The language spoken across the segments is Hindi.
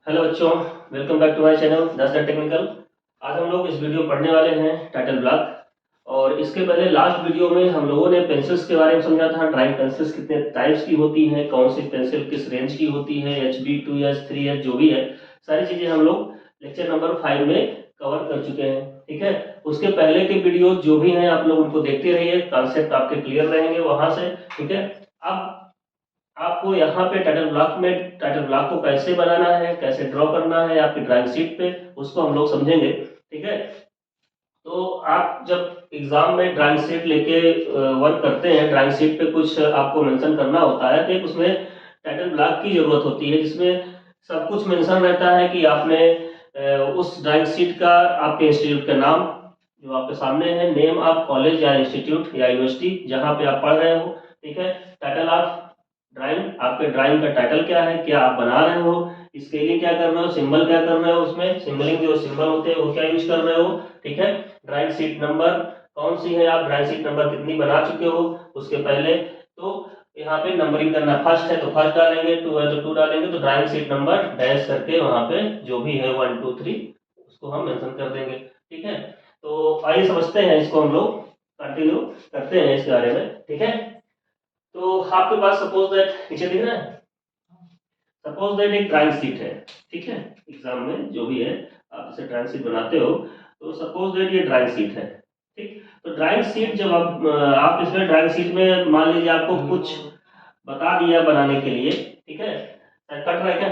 हेलो बच्चों, welcome back to my channel दस टेक्निकल। आज हम लोग इस वीडियो में पढ़ने वाले हैं टाइटल ब्लॉक। और इसके पहले लास्ट वीडियो में हम लोगों ने पेंसिल्स के बारे में समझा था। ड्राइंग पेंसिल्स कितने टाइप्स की होती हैं, कौन सी पेंसिल किस रेंज की होती है, HB 2H 3H जो भी है, सारी चीज़ें हम लोग लेक्चर नंबर 5 में कवर कर चुके हैं। ठीक है, उसके पहले के वीडियो जो भी हैं आप लोग उनको देखते रहिए, कॉन्सेप्ट आपके क्लियर रहेंगे वहां से। ठीक है, अब आपको यहाँ पे टाइटल ब्लॉक को कैसे बनाना है, कैसे ड्रॉ करना है आपकी ड्राइंग शीट पे, उसको हम लोग समझेंगे। ठीक है, तो आप जब एग्जाम में ड्राइंग शीट लेके वर्क करते हैं, ड्राइंग शीट पे कुछ आपको मेंशन करना होता है, तो एक उसमें टाइटल ब्लॉक की जरूरत होती है, जिसमें सब कुछ मेंशन रहता है कि आपने उस ड्राइंग शीट का, आपके इंस्टीट्यूट का नाम जो आपके सामने है, नेम ऑफ कॉलेज या इंस्टीट्यूट या यूनिवर्सिटी जहाँ पे आप पढ़ रहे हो। ठीक है, टाइटल ऑफ ड्राइंग, आपके ड्राइंग का टाइटल क्या है, क्या आप बना रहे हो, इसके लिए क्या कर रहे हो, सिंबल क्या कर रहे हो, उसमें सिंबलिंग जो सिंबल होते हैं वो क्या यूज कर रहे हो। ठीक है, ड्राइंग शीट नंबर कौन सी है, आप ड्राइंग शीट नंबर कितनी बना चुके हो उसके पहले। तो यहाँ पे नंबरिंग करना, फर्स्ट है तो फर्स्ट डालेंगे, टू है तो टू डालेंगे, तो ड्राइंग शीट नंबर डैश करके वहाँ पे जो भी है 1 2 3 उसको हम मेंशन कर देंगे। ठीक है, तो आइए समझते हैं इसको, हम लोग कंटिन्यू करते हैं इसके बारे में। ठीक है, तो आपके पास सपोज दैट नीचे दिख रहा है, सपोज दैट एक ड्राइंग शीट है। ठीक है, एग्जाम में जो भी है आप जैसे ड्राइंग शीट बनाते हो, तो सपोज दैट ये ड्राइंग शीट है। ठीक, तो ड्राइंग शीट जब आप इसमें ड्राइंग शीट में मान लीजिए आपको कुछ बता दिया बनाने के लिए। ठीक है, कट रहा है क्या?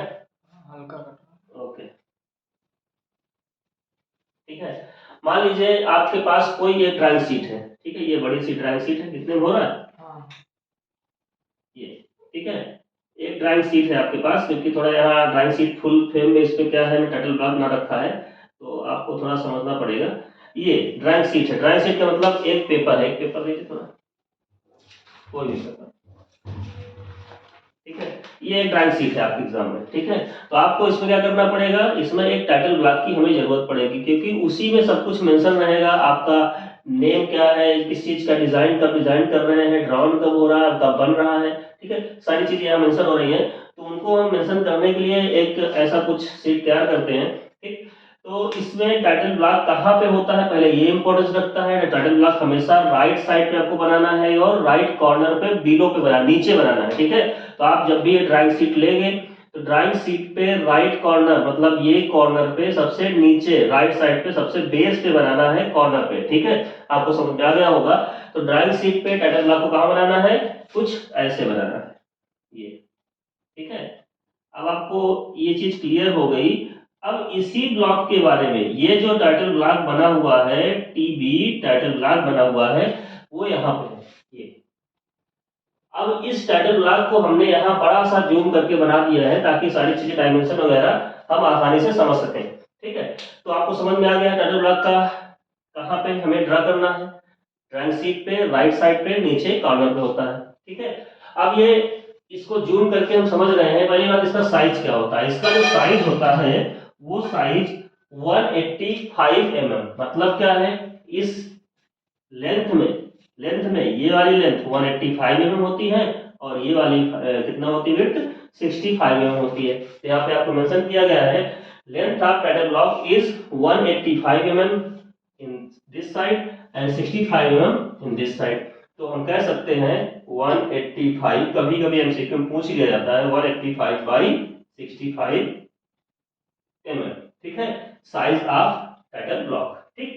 हल्का कट, ओके। ठीक है, मान लीजिए आपके पास कोई एक ड्राइंग शीट है। ठीक है, ये बड़ी सी ड्राइंग शीट है, कितने में हो रहा है? हाँ। ये, ठीक है, एक ड्राइंग शीट है आपके पास, क्योंकि थोड़ा यहाँ ड्राइंग शीट फुल फ्रेम में इस पे क्या है, टाइटल ब्लॉक ना रखा है, तो आपको थोड़ा समझना पड़ेगा। ये ड्राइंग शीट है, ड्राइंग शीट का मतलब एक पेपर है, एक पेपर दीजिए थोड़ा, कोई भी पेपर। ठीक है, ये एक ड्राइंग शीट है आपके एग्जाम में। ठीक है, तो आपको इसमें क्या करना पड़ेगा, इसमें एक टाइटल ब्लॉक की हमें जरूरत पड़ेगी, क्योंकि उसी में सब कुछ मेंशन रहेगा। आपका नेम क्या है, किस चीज का डिजाइन, कब डिजाइन कर रहे हैं, ड्रॉन कब हो रहा है, कब बन रहा है। ठीक है, सारी चीजें यहाँ मेंशन हो रही हैं, तो उनको हम मेंशन करने के लिए एक ऐसा कुछ शीट तैयार करते हैं। ठीक, तो इसमें टाइटल ब्लॉक कहाँ पे होता है, पहले ये इंपॉर्टेंस रखता है। टाइटल ब्लॉक हमेशा राइट साइड पे आपको बनाना है और राइट कॉर्नर पे, बिलो पे बनाना, नीचे बनाना है। ठीक है, तो आप जब भी ये ड्राइंग शीट लेंगे, तो ड्राइंग शीट पे राइट कॉर्नर, मतलब ये कॉर्नर पे सबसे नीचे, राइट साइड पे सबसे बेस पे बनाना है, कॉर्नर पे। ठीक है, आपको समझ में आ गया होगा। तो ड्राइंग शीट पे टाइटल ब्लॉक को कहाँ बनाना है, कुछ ऐसे बनाना है, ये। ठीक है, अब आपको ये चीज क्लियर हो गई। अब इसी ब्लॉक के बारे में, ये जो टाइटल ब्लॉक बना हुआ है, TB टाइटल ब्लॉक बना हुआ है, वो यहाँ पे है, ये। अब इस टाइटल ब्लॉक को हमने यहाँ बड़ा सा जूम करके बना दिया है, ताकि सारी चीजें, डायमेंशन वगैरह हम आसानी से समझ सकें। ठीक है, तो आपको समझ में आ गया टाइटल ब्लॉक का कहाँ पे हमें ड्रा करना है, ड्राइंग शीट पे राइट साइड पे नीचे कॉर्नर पे होता है। ठीक है, अब ये इसको जूम करके हम समझ रहे हैं। पहली बात, इसका साइज क्या होता है, इसका जो साइज होता है वो साइज 185 मतलब क्या है, इस लेंथ में, ये वाली लेंथ 185 होती है, और ये वाली कितना होती है, विड्थ 65 होती है। तो यहाँ पे आपको मेंशन किया गया है, length of title block is 185 in this side and 65 in this side. तो हम कह सकते हैं 185, कभी कभी एमसीक्यू में पूछ लिया जाता है, 185 बाई 65 ठीक है, साइज ऑफ टाइटल ब्लॉक। ठीक,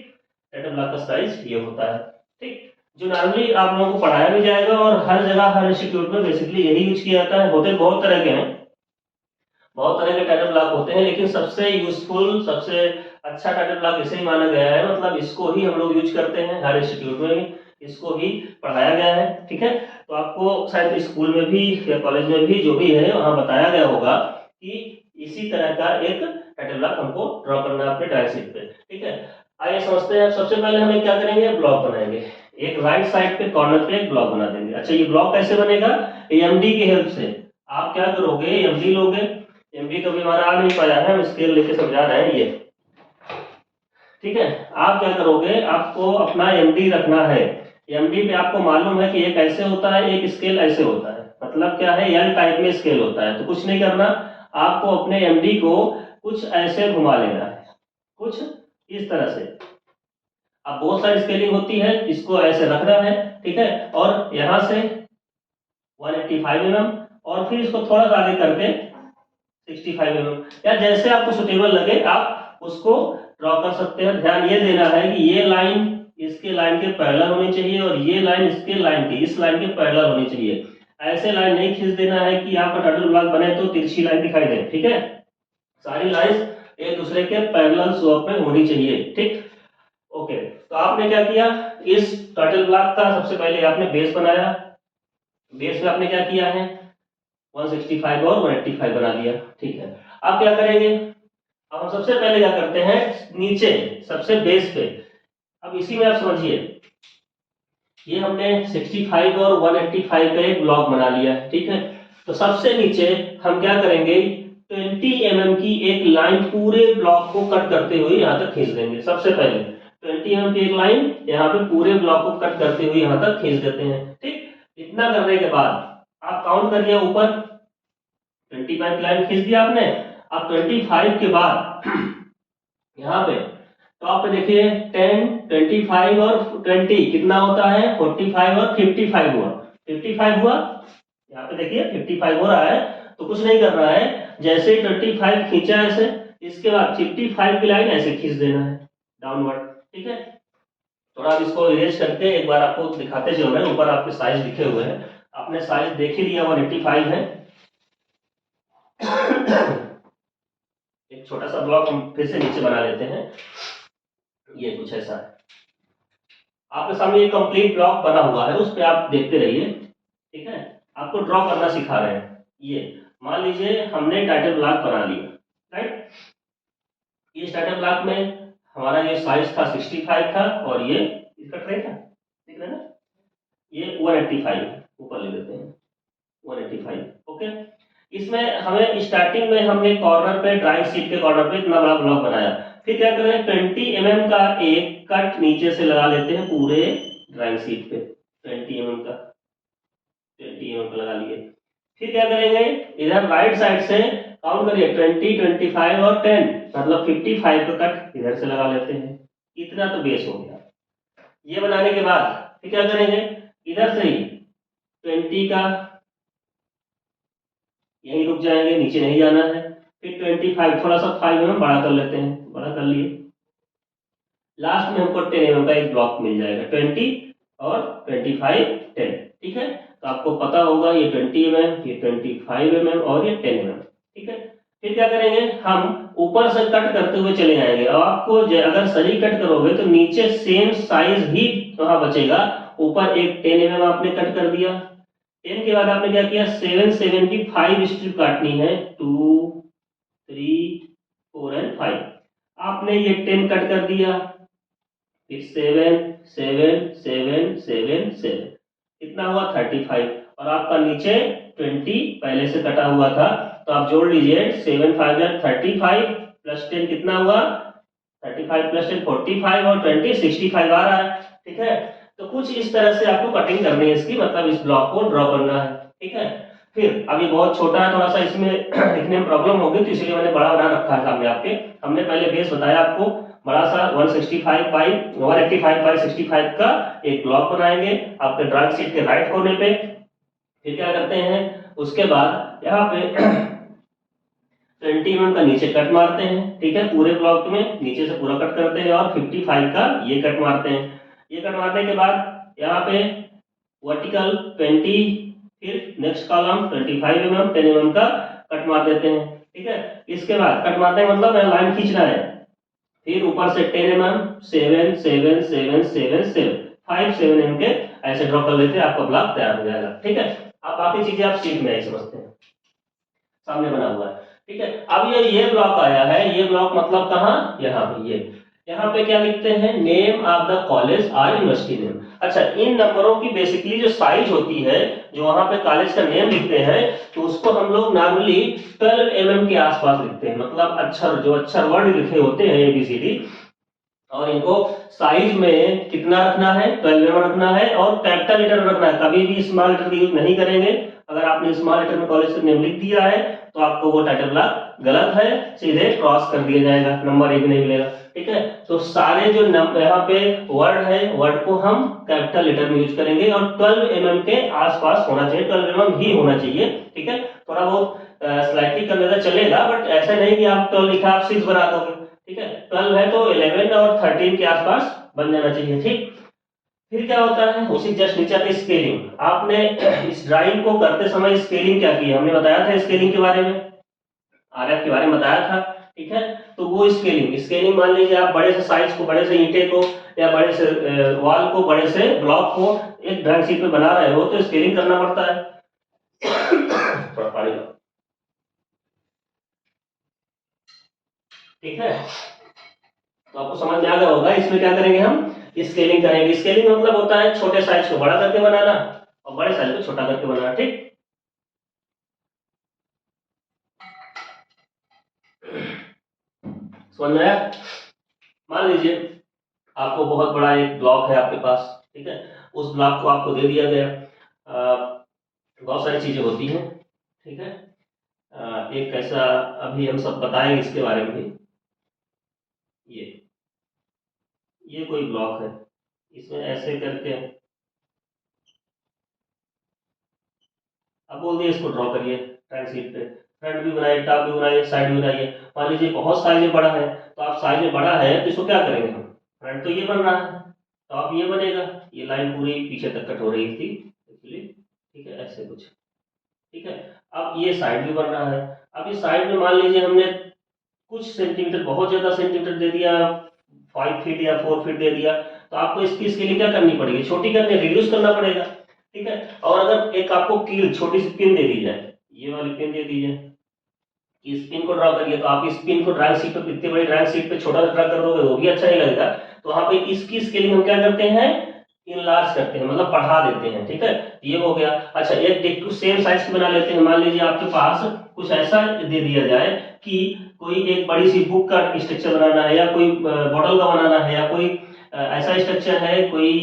टाइटल ब्लॉक का साइज ये होता है। ठीक, जो नॉर्मली आप लोगों को पढ़ाया भी जाएगा, और हर जगह हर इंस्टीट्यूट में बेसिकली यही यूज किया जाता है। होते बहुत तरह के हैं, बहुत तरह के टाइटल ब्लॉक होते हैं, लेकिन सबसे यूजफुल, सबसे अच्छा टाइटल ब्लॉक इसे ही माना गया है, मतलब इसको ही हम लोग यूज करते हैं, हर इंस्टीट्यूट में भी इसको ही पढ़ाया गया है। ठीक है, तो आपको शायद स्कूल में भी या कॉलेज में भी जो भी है वहाँ बताया गया होगा कि इसी तरह का एक टाइटल ब्लॉक हमको ड्रॉ करना है अपने ड्राइंग शीट पे। ठीक है, आइए समझते हैं। सबसे पहले हमें क्या करेंगे, ब्लॉक बनाएंगे, एक राइट साइड पे कॉर्नर पे एक ब्लॉक बना देंगे। अच्छा, ये ब्लॉक कैसे बनेगा, एमडी की हेल्प से। आप क्या करोगे, एमडी लोगे, एमडी कभी हमारा आ नहीं पाया है, हम स्केल लेके समझा रहे हैं, ये। ठीक है, आप क्या करोगे, आपको अपना एमडी रखना है। एमडी पे आपको मालूम है कि एक ऐसे होता है, एक स्केल ऐसे होता है, मतलब क्या है, एल टाइप में स्केल होता है। तो कुछ नहीं करना, आपको अपने एमडी को कुछ ऐसे घुमा लेना है, कुछ इस तरह से। अब बहुत सारी स्केलिंग होती है, इसको ऐसे रखना है, ठीक है, और यहाँ से 185 mm और फिर इसको थोड़ा सा आगे करके 65 mm, या जैसे आपको सुटेबल लगे आप उसको ड्रॉ कर सकते हैं। ध्यान ये देना है कि ये लाइन इसके लाइन के पैरेलल होनी चाहिए और ये लाइन इसके लाइन के इस लाइन के पैरेलल होनी चाहिए। ऐसे लाइन नहीं खींच देना है कि यहाँ पर टाइटल ब्लॉक बने तो तिरछी लाइन दिखाई दे, ठीक है। सारी लाइंस एक दूसरे के पैरेलल स्लोप में होनी चाहिए, ठीक। ओके, तो आपने क्या किया, इस टाइटल ब्लॉक का सबसे पहले आपने बेस बनाया। बेस में आपने क्या किया है, 165 और 185 बना लिया, ठीक है। अब क्या करेंगे, अब हम सबसे पहले क्या करते हैं, नीचे सबसे बेस पे, अब इसी में आप समझिए, ये हमने 65 और 185 का एक ब्लॉक बना लिया है, ठीक है। तो सबसे नीचे हम क्या करेंगे, 20 mm की एक लाइन पूरे ब्लॉक को कट करते हुए यहाँ तक खींच देंगे। सबसे पहले 20 mm की एक लाइन यहाँ पे पूरे ब्लॉक को कट करते हुए यहाँ तक खींच देते हैं, ठीक। इतना करने के बाद आप काउंट करिए, ऊपर 25 की लाइन खींच दिया आपने। अब 25 के बाद यहाँ पे तो आप देखिए 10, 25 और 20 कितना होता है, 45 और 55 हुआ, 55 हुआ, यहाँ पे देखिए 55 हो रहा है। तो कुछ नहीं करना है, जैसे ही 25 खींचा ऐसे, इसके बाद 55 की लाइन ऐसे खींच देना है डाउनवर्ड, ठीक है। थोड़ा इसको इरेज करके एक बार आपको दिखाते चल रहे हैं, ऊपर आपके साइज लिखे हुए हैं, आपने साइज देख ही लिया 185 है। एक छोटा सा ब्लॉक हम फिर से नीचे बना लेते हैं, ये कुछ ऐसा है। आपके सामने ये कंप्लीट ब्लॉक बना हुआ है, उस पर आप देखते रहिए, ठीक है। आपको ड्रॉ करना सिखा रहे हैं। ये मान लीजिए हमने टाइटल ब्लॉक बना लिया, राइट। इस टाइटल ब्लॉक में हमारा ये साइज था 65 था और ये इसका ट्रे था, ठीक है ना, ये 185 ऊपर ले देते हैं 185, ओके। इसमें हमें स्टार्टिंग में हमने कॉर्नर पे ड्राइंग शीट के कॉर्नर पे इतना बड़ा ब्लॉक बनाया, फिर क्या करें 20 mm का एक कट नीचे से लगा लेते हैं पूरे ड्राइंग शीट पे, 20 mm का 20 mm का लगा लिए। फिर क्या करेंगे, इधर राइट साइड से काउंट करिए 20, 25 और 10, मतलब 55 का कट इधर से लगा लेते हैं। इतना तो बेस हो गया। ये बनाने के बाद फिर क्या करेंगे, इधर से ही 20 का यहीं रुक जाएंगे, नीचे नहीं जाना है। फिर 25 थोड़ा सा 5 mm बड़ा कर लेते हैं, बड़ा कर लिए। लास्ट में हमको 10 mm का एक ब्लॉक मिल जाएगा, 20 और 25, 10, ठीक है। तो आपको पता होगा ये 20 mm, ये 25 mm और ये 10 mm, ठीक है। फिर क्या करेंगे, हम ऊपर से कट करते हुए चले जाएंगे। अब आपको अगर सही कट करोगे तो नीचे सेम साइज ही वहां बचेगा। ऊपर एक 10 mm आपने कट कर दिया, 10 के बाद आपने क्या किया, 7, 7 की 5 स्ट्रिप काटनी है, 2, 3, 4 एंड 5। आपने ये 10 कट कर दिया, फिर 7, 7, 7, 7, 7, कितना हुआ 35, और आपका नीचे 20 पहले से कटा हुआ था, तो आप जोड़ लीजिए 7, 5 35 प्लस 10 कितना हुआ, 35 प्लस 10 45 और 20 65 आ रहा है, ठीक है। तो कुछ इस तरह से आपको कटिंग करनी है इसकी, मतलब इस ब्लॉक को ड्रॉ करना है, ठीक है। फिर अभी बहुत छोटा है, थोड़ा सा इसमें लिखने में प्रॉब्लम होगी, तो इसलिए मैंने बड़ा बना रखा है सामने आपके। हमने पहले बेस बताया आपको, बड़ा सा 165 बाई 185 बाई 65 का एक ब्लॉक बनाएंगे आपके ड्राइंग शीट के राइट कोने पे। फिर क्या करते हैं, उसके बाद यहाँ पे 20 mm का नीचे कट मारते हैं, ठीक है, पूरे ब्लॉक में नीचे से पूरा कट करते हैं, और 55 का ये कट मारते हैं। ये कट मारने के बाद यहाँ पे वर्टिकल 20, फिर नेक्स्ट कॉलम 25 mm 10 mm का कट मार देते हैं, ठीक है। इसके बाद कट मारने का मतलब लाइन खींचना है, फिर ऊपर से 10 mm 7, 7, 7, 7, 7, 5, 7 mm के ऐसे ड्रॉ कर लेते हैं, आपका ब्लॉक तैयार हो जाएगा, ठीक है। अब बाकी चीजें आप शीट में ही समझते हैं, सामने बना हुआ है, ठीक है। अब ये ब्लॉक आया है, ये ब्लॉक मतलब कहाँ, यहाँ पे, ये यहाँ पे क्या लिखते हैं, नेम ऑफ द कॉलेज और यूनिवर्सिटी नेम। अच्छा, इन नंबरों की बेसिकली जो साइज होती है, जो वहां पे कॉलेज का नेम लिखते हैं, तो उसको हम लोग नॉर्मली 12 mm के आसपास लिखते हैं, मतलब अक्षर, जो अक्षर वर्ड लिखे होते हैं ABCD, और इनको साइज में कितना रखना है, 12 mm रखना है, और कैपिटल लेटर रखना है, कभी भी स्मॉल लेटर यूज नहीं करेंगे, अगर आपने स्मॉल लेटर में कॉलेज का नेम लिख दिया है तो आपको वो टाइटल ब्लॉक गलत है, सीधे क्रॉस कर दिया जाएगा, नंबर 1 नहीं मिलेगा। ठीक है, तो सारे जो यहाँ पे वर्ड है, वर्ड को हम कैपिटल लेटर में यूज करेंगे और 12 mm के आसपास होना चाहिए, 12 mm ही होना चाहिए। ठीक है, थोड़ा बहुत स्लाइटली कर लेना चलेगा, बट ऐसा नहीं कि आप 12 लिखा आप 6 बना दोगे। ठीक है, 12 है तो 11 और 13 के आसपास बन जाना चाहिए। ठीक, फिर क्या होता है, उसी जस्ट नीचे आती है स्केलिंग। आपने इस ड्राइंग को करते समय स्केलिंग क्या की है, हमने बताया था स्केलिंग के बारे में, आरएफ के बारे में बताया था। ठीक है, तो वो स्केलिंग, स्केलिंग मान लीजिए आप बड़े से साइज को, बड़े से ईंटे को या बड़े से वॉल को, बड़े से ब्लॉक को एक ड्राइंग शीट में बना रहे हो तो स्केलिंग करना पड़ता है। थोड़ा पानी लो। ठीक है, तो आपको समझ में आ गया होगा। इसमें क्या करेंगे, हम स्केलिंग करेंगे। स्केलिंग मतलब होता है छोटे साइज को बड़ा करके बनाना और बड़े साइज को छोटा करके बनाना। ठीक, समझ में आया। मान लीजिए आपको बहुत बड़ा एक ब्लॉक है आपके पास। ठीक है, उस ब्लॉक को आपको दे दिया गया, बहुत सारी चीजें होती हैं। ठीक है, एक ऐसा, अभी हम सब बताएंगे इसके बारे में भी। ये कोई ब्लॉक है, इसमें ऐसे करके अब बोल दिए इसको ड्रॉ करिए फ्रंट सीट पे, फ्रंट भी बनाइए, टॉप भी बनाइए, साइड भी बनाइए। मान लीजिए बहुत साइज में बड़ा है, तो आप साइज में बड़ा है तो इसको क्या करेंगे हम, फ्रंट तो ये बन रहा है, टॉप ये बनेगा, ये लाइन पूरी पीछे तक कट हो रही थी एक्चुअली। ठीक है, ऐसे कुछ। ठीक है, अब ये साइड भी बन रहा है। अब इस साइड में मान लीजिए हमने कुछ सेंटीमीटर, बहुत ज्यादा सेंटीमीटर दे दिया, 5 फीट या 4 फीट दे दिया, तो आपको इसके लिए क्या करनी पड़ेगी, छोटी करनी, रिड्यूस करना पड़ेगा। ठीक है, और अगर एक आपको कील, छोटी सी पिन दे दी जाए, ये वाली पिन दे दी जाए, इस पिन को ड्रॉ करिए, तो आप इस पिन को ड्राइंग शीट पे, इतनी बड़ी ड्राइंग शीट पे छोटा सा ड्रा कर दोगे वो भी अच्छा नहीं लगेगा। तो वहां पे इसकी स्केलिंग हम क्या करते हैं, इनलार्ज करते हैं, मतलब बढ़ा देते हैं। ठीक है, ये हो गया। अच्छा, एक डिक टू सेम साइज की बना लेते हैं। मान लीजिए आपके पास कुछ ऐसा दे दिया जाए कि कोई एक बड़ी सी बुक का स्ट्रक्चर बनाना है, या कोई बॉटल का बनाना है, या कोई ऐसा स्ट्रक्चर है, कोई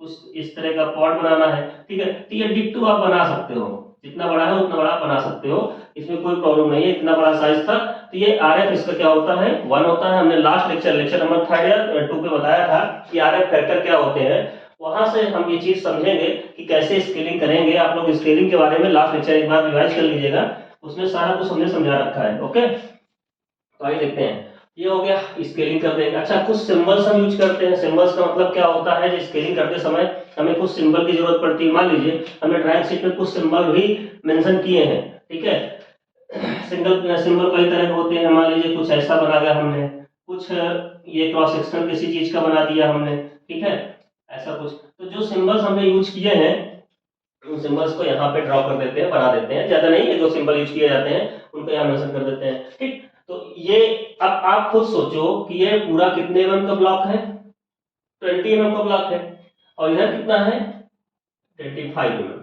कुछ इस तरह का पॉट बनाना है। ठीक है, तो ये डिक्टो आप बना सकते हो, जितना बड़ा है उतना बड़ा बना सकते हो, इसमें कोई प्रॉब्लम नहीं है। इतना बड़ा साइज था, तो ये आरएफ इसका क्या होता है, 1 होता है। हमने लास्ट लेक्चर नंबर 3 या 2 पे बताया था कि आरएफ फैक्टर क्या होते हैं। वहां से हम ये चीज समझेंगे कि कैसे स्केलिंग करेंगे। आप लोग स्केलिंग के बारे में लास्ट लेक्चर एक बार रिवाइज कर लीजिएगा, उसमें सारा कुछ हमने समझा रखा है। ओके, तो आइए देखते हैं। ये हो गया, स्केलिंग कर देंगे। अच्छा, कुछ सिंबल्स हम यूज करते हैं। सिंबल्स का मतलब क्या होता है, स्केलिंग करते समय हमें कुछ सिंबल की जरूरत पड़ती है। मान लीजिए हमने ड्राइंग शीट में कुछ सिंबल भी मेंशन किए हैं। ठीक है, सिंगल सिंबल कई तरह के होते हैं। मान लीजिए कुछ ऐसा बना दिया हमने, कुछ ये क्रॉस सेक्शन किसी चीज का बना दिया हमने। ठीक है, ऐसा कुछ। तो जो सिंबल्स हमने यूज किए हैं उन सिंबल्स को यहाँ पे ड्रॉ कर देते हैं, बना देते हैं। ज्यादा नहीं है, जो सिंबल यूज किए जाते हैं उनको यहाँ मेंशन कर देते हैं। ठीक, तो ये, अब आप खुद सोचो कि ये पूरा कितने mm का ब्लॉक है, 20 mm का ब्लॉक है, और इधर कितना है, 25 mm।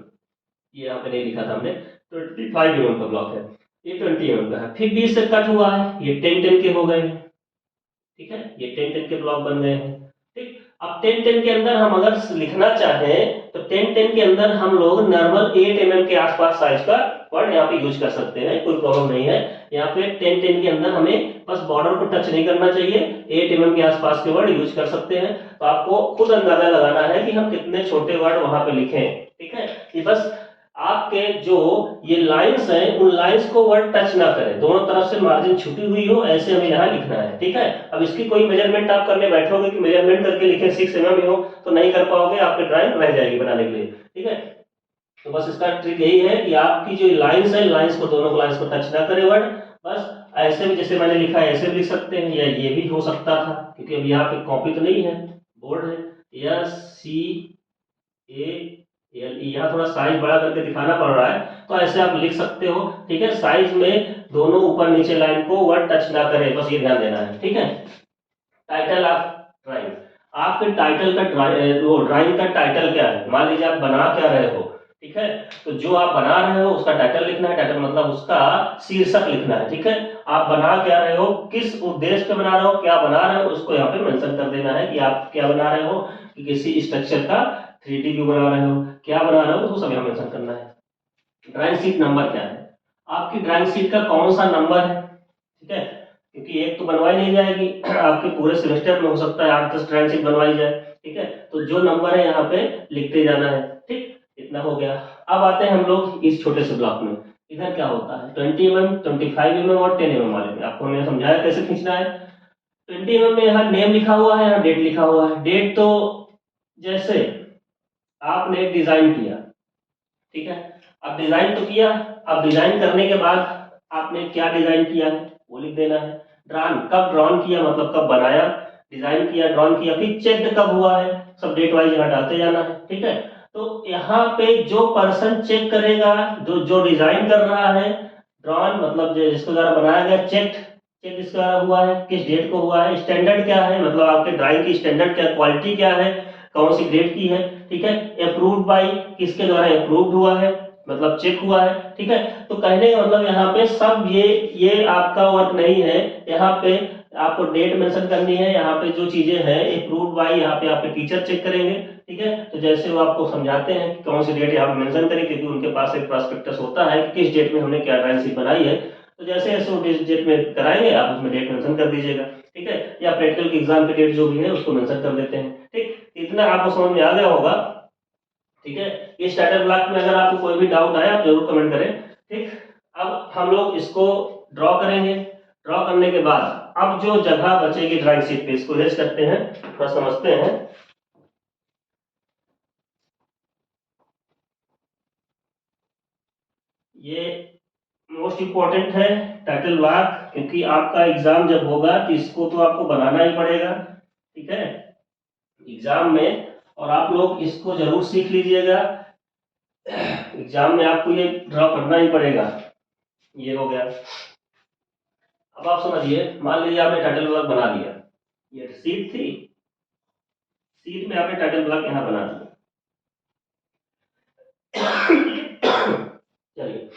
ये यहाँ पे नहीं लिखा था हमने, 25 mm का ब्लॉक है, ये 20 mm का है। फिर 20 से कट हुआ है, ये 10-10 के हो गए। ठीक है, ये 10-10 के ब्लॉक बन गए हैं। ठीक, अब 10-10 के अंदर हम अगर लिखना चाहें तो 10-10 के अंदर हम लोग नॉर्मल 8 mm के आसपास साइज का वर्ड यहाँ पे यूज कर सकते हैं, कोई प्रॉब्लम नहीं है। यहाँ पे 10-10 के अंदर हमें बस बॉर्डर को टच नहीं करना चाहिए, 8 mm के आसपास के वर्ड यूज कर सकते हैं। तो आपको खुद अंदाजा लगाना है कि हम कितने छोटे वर्ड वहां पे लिखें। ठीक है, कि बस आपके जो ये लाइंस हैं उन लाइंस को वर्ड टच ना करें, दोनों तरफ से मार्जिन छुपी हुई हो, ऐसे हमें यहाँ लिखना है। ठीक है, अब इसकी कोई मेजरमेंट आप करने बैठोगे कि मेजरमेंट करके लिखे 6 mm हो तो नहीं कर पाओगे, आपकी ड्राइंग रह जाएगी बनाने के लिए। ठीक है, तो बस इसका ट्रिक यही है कि आपकी जो लाइंस है, लाइंस को, दोनों लाइंस को टच ना करे वर्ड, बस ऐसे भी जैसे मैंने लिखा है ऐसे भी लिख सकते हैं, या ये भी हो सकता था, क्योंकि अभी यहाँ पे कॉपी तो नहीं है, बोर्ड है। या CALE, यहाँ थोड़ा साइज बड़ा करके दिखाना पड़ रहा है, तो ऐसे आप लिख सकते हो। ठीक है, साइज में दोनों ऊपर नीचे लाइन को वर्ड टच ना करे, बस ये ध्यान देना है। ठीक है, टाइटल ऑफ ड्राइंग, आपके टाइटल का ड्राइंग का टाइटल क्या है, मान लीजिए आप बना क्या रहे हो। ठीक है, तो जो आप बना रहे हो उसका टाइटल लिखना है, टाइटल मतलब उसका शीर्षक लिखना है। ठीक है, आप बना क्या रहे हो, किस उद्देश्य पे बना रहे हो, क्या बना रहे हो, उसको यहाँ पे मेंशन कर देना है कि आप क्या बना रहे हो, कि किसी स्ट्रक्चर का 3D व्यू बना रहे हो, क्या बना रहे हो, तो सब यहाँ मेंशन करना है। ड्राइंग शीट नंबर क्या है, आपकी ड्राइंग शीट का कौन सा नंबर है, ठीक है, क्योंकि एक तो बनवाई नहीं जाएगी आपके पूरे सेमेस्टर में हो सकता है 8-10 ड्राइंग शीट बनवाई जाए, ठीक है, तो जो नंबर है यहाँ पे लिखते जाना है, ठीक, इतना हो गया। अब आते हैं हम लोग इस छोटे से ब्लॉक में, इधर क्या होता है 20 mm, 25 mm और 10 mm वाले में आपको हमने समझाया कैसे खींचना है। 20 mm में यहाँ नेम लिखा हुआ है, यहाँ डेट लिखा हुआ है, डेट तो जैसे आपने डिजाइन किया, ठीक है, अब डिजाइन तो किया, अब डिजाइन करने के बाद आपने क्या डिजाइन किया है वो लिख देना है। ड्रॉन कब ड्रॉन किया मतलब कब बनाया, डिजाइन किया ड्रॉन किया, फिर चेक कब हुआ है, सब डेट वाइज यहाँ डालते जाना है, ठीक है। तो यहाँ पे जो पर्सन चेक करेगा, जो जो डिजाइन कर रहा है, ड्रॉन मतलब जिसके द्वारा बनाया गया, चेक चेक किसके द्वारा हुआ है, किस डेट को हुआ है, स्टैंडर्ड क्या है मतलब आपके ड्राइंग की स्टैंडर्ड क्या, क्वालिटी क्या है, कौन सी ग्रेड की है, ठीक है, अप्रूव्ड बाई किसके द्वारा अप्रूव्ड हुआ है मतलब चेक हुआ है, ठीक है। तो कहने का मतलब यहाँ पे सब ये आपका वर्क नहीं है, यहाँ पे आपको डेट मेंशन करनी है, यहाँ पे जो चीजें हैं अप्रूव्ड बाई यहाँ पे आपके टीचर चेक करेंगे, ठीक है। तो जैसे वो आपको समझाते हैं कि कौन सी डेट यहाँ पे मेंशन करें, क्योंकि उनके पास एक प्रॉस्पेक्टस होता है कि किस डेट में हमने क्या ड्राइंग शीट बनाई है, तो जैसे जैसे वो जिस डेट में कराएंगे आप उसमें डेट मेंशन कर दीजिएगा, ठीक है, या प्रैक्टिकल की एग्जाम की डेट जो भी है उसको मेंशन कर देते हैं, ठीक, इतना आपको समझ में आ गया होगा, ठीक है। इस स्टार्टर ब्लॉक में अगर आपको कोई भी डाउट आया आप जरूर कमेंट करें, ठीक। अब हम लोग इसको ड्रॉ करेंगे, ड्रॉ करने के बाद अब जो जगह बचेगी ड्राइंग शीट पे इसको रेस्ट करते हैं, थोड़ा समझते हैं। ये मोस्ट इंपॉर्टेंट है टाइटल ब्लॉक, क्योंकि आपका एग्जाम जब होगा तो इसको तो आपको बनाना ही पड़ेगा, ठीक है, एग्जाम में, और आप लोग इसको जरूर सीख लीजिएगा, एग्जाम में आपको ये ड्रॉ करना ही पड़ेगा। ये हो गया। अब आप समझिए, मान लीजिए आपने टाइटल ब्लॉक बना दिया, ये सीट थी, सीट में आपने टाइटल ब्लॉक यहाँ बना दिया चलिए,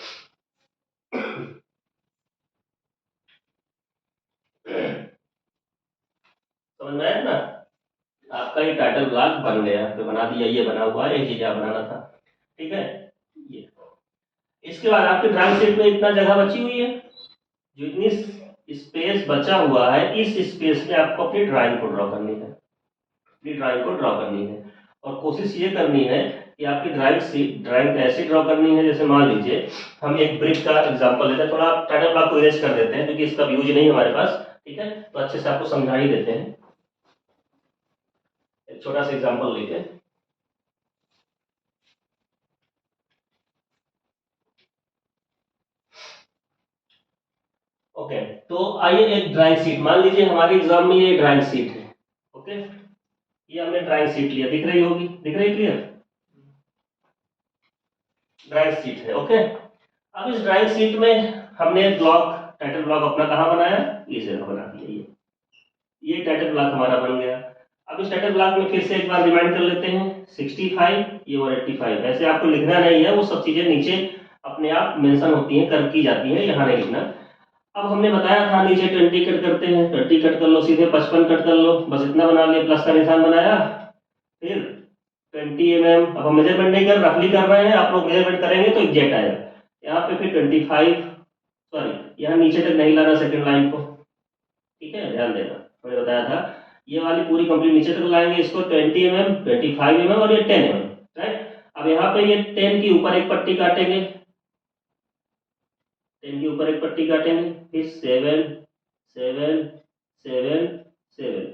समझ में आया ना, आपका ये टाइटल ब्लॉक बन गया, तो बना दिया, ये बना हुआ है, एक चीज यहाँ बनाना था, ठीक है। ये इसके बाद आपकी ड्राइंग शीट में इतना जगह बची हुई है, जो इतनी स्पेस बचा हुआ है, इस स्पेस में आपको अपनी ड्राइंग को ड्रॉ करनी है, अपनी ड्राइंग को ड्रॉ करनी है, और कोशिश ये करनी है कि आपकी ड्राइंग ऐसी ड्रॉ करनी है, जैसे मान लीजिए हम एक ब्रिक का एग्जांपल लेते हैं, थोड़ा टाइटल ब्लॉक को इरेज कर देते हैं क्योंकि इसका यूज नहीं है हमारे पास, ठीक है, तो अच्छे से आपको समझा ही देते हैं, एक छोटा सा एग्जांपल लेते हैं। ओके, तो आइए एक ड्राइंग शीट, मान लीजिए हमारे एग्जाम में ये ड्राइंग शीट है, ओके, ये हमने ड्राइंग शीट लिया, दिख रही होगी, दिख रही क्लियर, ड्राइंग शीट है, ओके। अब इस ड्राइंग शीट में हमने ब्लॉक, टाइटल ब्लॉक अपना कहाँ बनाया, इस जगह बना दिया, ये टाइटल ब्लॉक हमारा बन गया। अब इस टाइटल ब्लॉक में फिर से एक बार रिमाइंड कर लेते हैं, 65 ये और 85, ऐसे आपको लिखना नहीं है, वो सब चीजें नीचे अपने आप मेंशन होती हैं, कर की जाती है, यहाँ नहीं लिखना। अब हमने बताया था नीचे 20 कट करते हैं, 20 कट कर लो, सीधे 55 कट कर लो, बस इतना बना लिया, प्लस का निशान बनाया, फिर 20 mm, अब हम मेजरमेंट नहीं कर रफली कर रहे हैं, आप लोग मेजरमेंट करेंगे तो एग्जैक्ट आएगा, यहाँ पे फिर 25, सॉरी यहाँ नीचे तक नहीं लाना सेकंड लाइन को, ठीक है, ध्यान देना, मैंने बताया था ये वाली पूरी कंप्लीट नीचे तक लाएंगे, इसको 20 mm, 25 mm और ये 10 mm, राइट। अब यहाँ पे ये 10 के ऊपर एक पट्टी काटेंगे, 10 के ऊपर एक पट्टी काटेंगे, फिर 7 7 7 7,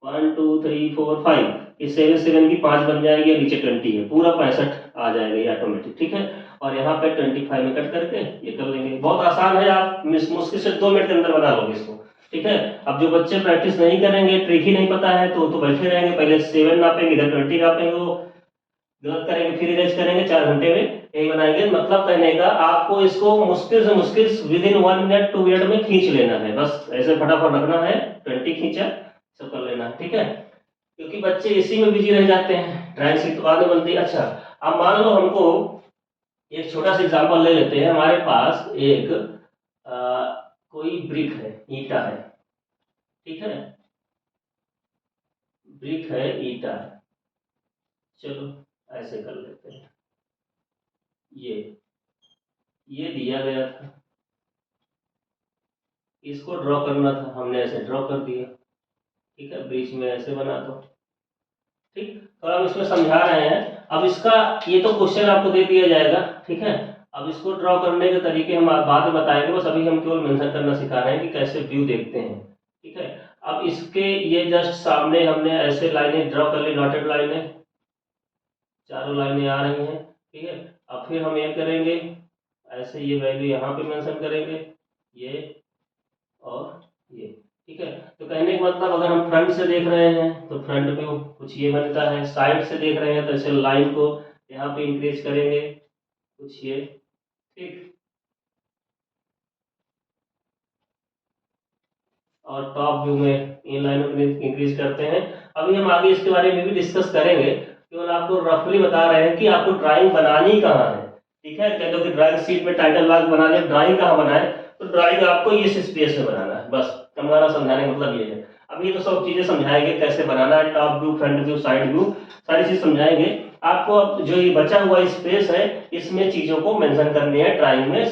1 2 3 4 5, इस 7 7 की 5 बन जाएगी और नीचे 20 है, पूरा 65 आ जाएगा ये ऑटोमेटिक, ठीक है। और यहाँ पे 25 में कट करके ये कर लेंगे, बहुत आसान है, आप मुश्किल से 2 मिनट के अंदर बना लोगे इसको, ठीक है। अब जो बच्चे प्रैक्टिस नहीं करेंगे, ट्रिक ही नहीं पता है, तो बैठे रहेंगे, पहले 7 नापेंगे, इधर 20 नापेंगे, वो गलत करेंगे, फिर इरेज करेंगे, 4 घंटे में यही बनाएंगे, मतलब कहने का आपको इसको मुश्किल से मुश्किल विद इन 1 मिनट 2 मिनट में खींच लेना है, बस ऐसे फटाफट रखना है, 20 खींचा, सब कर लेना है, ठीक है, क्योंकि बच्चे इसी में बिजी रह जाते हैं, ड्राइंग शीट तो बाद में बनती है। अच्छा, अब मान लो हमको एक छोटा सा एग्जांपल ले लेते हैं, हमारे पास एक कोई ब्रिक है, ईटा है, ठीक है, ब्रिक है, ईटा है, चलो ऐसे कर लेते हैं, ये ये दिया गया था, इसको ड्रॉ करना था, हमने ऐसे ड्रॉ कर दिया, ठीक है, बीच में ऐसे बना दो, ठीक। तो हम इसमें समझा रहे हैं। अब इसका ये तो क्वेश्चन आपको दे दिया जाएगा, ठीक है। अब इसको ड्रॉ करने के तरीके हम बाद में बताएंगे, बस अभी हम केवल मेंशन करना सिखा रहे हैं कि कैसे व्यू देखते हैं, ठीक है। अब इसके ये जस्ट सामने हमने ऐसे लाइनें ड्रॉ कर ली, डॉटेड लाइनें, चारों लाइनें आ रही हैं, ठीक है। अब फिर हम ये करेंगे, ऐसे ये वैल्यू यहाँ पे मेंशन करेंगे, ये और ये, ठीक है। तो कहने का मतलब अगर हम फ्रंट से देख रहे हैं तो फ्रंट व्यू कुछ ये बनता है, साइड से देख रहे हैं तो ऐसे लाइन को यहाँ पे इंक्रीज करेंगे कुछ ये, ठीक। और टॉप व्यू में इन लाइनों को इंक्रीज करते हैं। अभी हम आगे इसके बारे में भी डिस्कस करेंगे, केवल आपको रफली बता रहे हैं कि आपको ड्राइंग बनानी कहाँ है, ठीक है। कह दो कि ड्राइंग शीट में टाइटल ब्लॉक बना लिया, ड्राइंग कहाँ बनाए, तो ड्राइंग आपको इस स्पेस में बनाना है, बस हमारा समझाने का मतलब ये है। अब ये तो सब चीजें समझाएंगे कैसे बनाना है, top view, front view, side view, सारी चीज समझाएंगे आपको। अब जो ये बचा हुआ स्पेस है इसमें चीजों को मेंशन करनी है ड्राइंग में,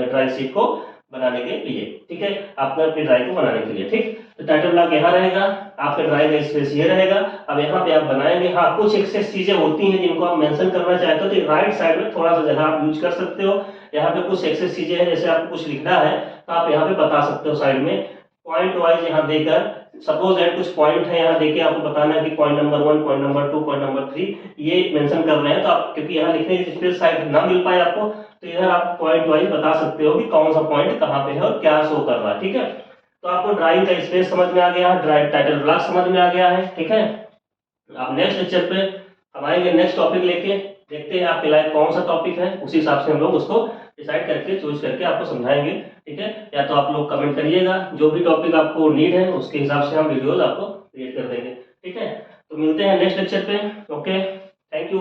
ड्राइंग शीट को बनाने के लिए, ठीक है, आपने अपनी ड्राइंग को बनाने के लिए, ठीक। तो टाइटल ब्लॉक यहाँ रहेगा, आपके ड्राइंग का स्पेस ये रहेगा। अब यहाँ पे आप बनाएंगे, हाँ कुछ एक्सेस चीजें होती हैं जिनको आप मेंशन करना चाहते हो तो राइट साइड में थोड़ा सा जगह आप यूज कर सकते हो। यहाँ पे कुछ एक्सेस चीजें हैं, जैसे आपको कुछ लिखना है तो आप यहाँ पे बता सकते हो साइड में पॉइंट वाइज यहाँ देकर, सपोज दैट कुछ पॉइंट है यहाँ देके आपको बताना है कि point number 1, point number 2, point number 3 ये मेंशन कर रहे हैं, तो आप क्योंकि यहाँ लिखने की स्पेस शायद ना मिल पाए आपको, तो इधर आप पॉइंट वाइज बता सकते हो कि कौन सा पॉइंट कहाँ पे है और क्या शो कर रहा है, ठीक है। तो आपको ड्राइंग का स्पेस समझ में आ गया है, ड्राइंग टाइटल ब्लॉक समझ में आ गया है, ठीक है। आप नेक्स्ट लेक्चर पे हम आएंगे नेक्स्ट टॉपिक लेके, देखते हैं आपके लायक कौन सा टॉपिक है, उसी हिसाब से हम लोग उसको डिसाइड करके चूज करके आपको समझाएंगे, ठीक है। या तो आप लोग कमेंट करिएगा, जो भी टॉपिक आपको नीड है उसके हिसाब से हम वीडियोज आपको क्रिएट कर देंगे, ठीक है। तो मिलते हैं नेक्स्ट लेक्चर पे, ओके, थैंक यू।